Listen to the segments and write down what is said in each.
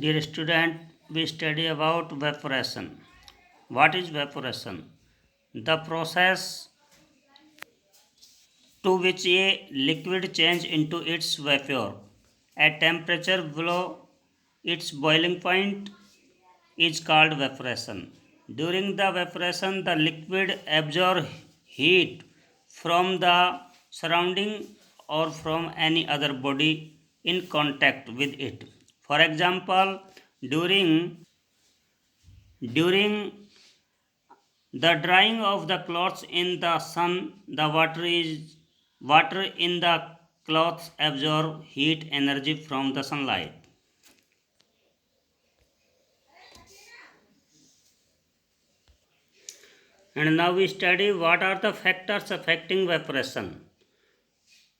Dear student, we study about vaporation. What is vaporation? The process to which a liquid changes into its vapor at temperature below its boiling point is called vaporation. During the vaporation, the liquid absorbs heat from the surrounding or from any other body in contact with it. For example, during the drying of the clothes in the sun, the water in the clothes absorb heat energy from the sunlight. And now we study what are the factors affecting evaporation.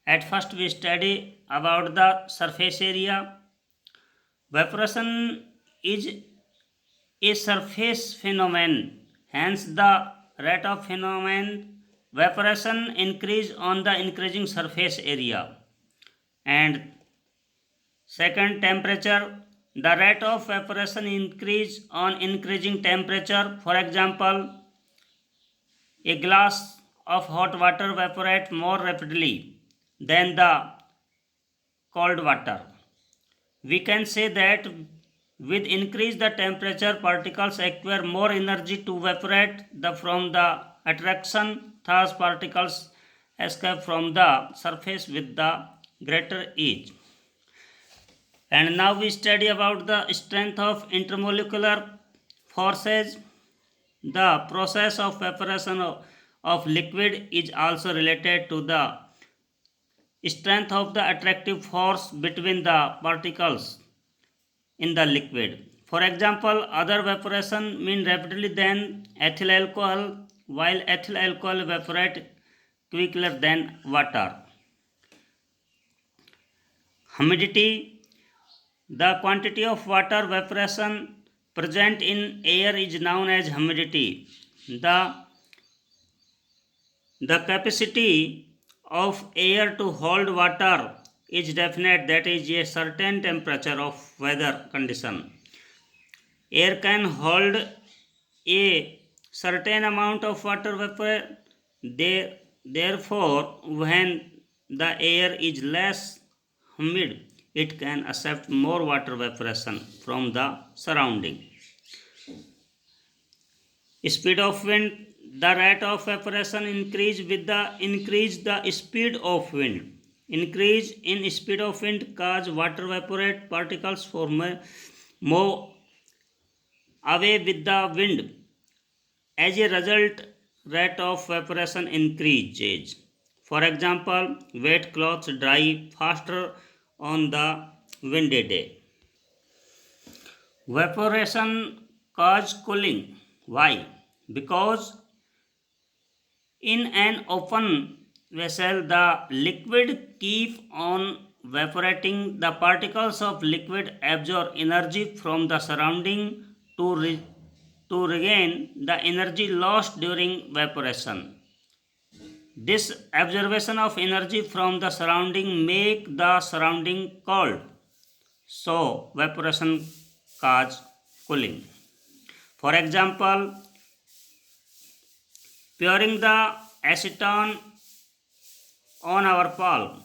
At first we study about the surface area. Evaporation is a surface phenomenon. Hence the rate of phenomenon evaporation increase on the increasing surface area. And second, temperature. The rate of evaporation increase on increasing temperature. For example, a glass of hot water evaporates more rapidly than the cold water. We can say that with increase the temperature, particles acquire more energy to evaporate from the attraction. Thus, particles escape from the surface with the greater ease. And now we study about the strength of intermolecular forces. The process of evaporation of liquid is also related to the strength of the attractive force between the particles in the liquid. For example, other evaporation mean rapidly than ethyl alcohol, while ethyl alcohol evaporate quicker than water. Humidity. The quantity of water evaporation present in air is known as humidity. The capacity of air to hold water is definite, that is a certain temperature of weather condition. Air can hold a certain amount of water vapor. Therefore, when the air is less humid, it can accept more water evaporation from the surrounding. Speed of wind. The rate of evaporation increase with the increase the speed of wind. Increase in speed of wind cause water evaporate particles for move away with the wind. As a result, rate of evaporation increases. For example, wet clothes dry faster on the windy day. Evaporation cause cooling. Why? Because in an open vessel, the liquid keep on evaporating. The particles of liquid absorb energy from the surrounding to regain the energy lost during evaporation. This absorption of energy from the surrounding make the surrounding cold. So evaporation cause cooling. For example, pouring the acetone on our palm,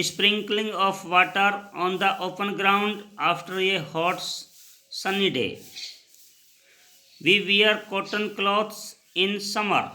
sprinkling of water on the open ground after a hot sunny day. We wear cotton clothes in summer.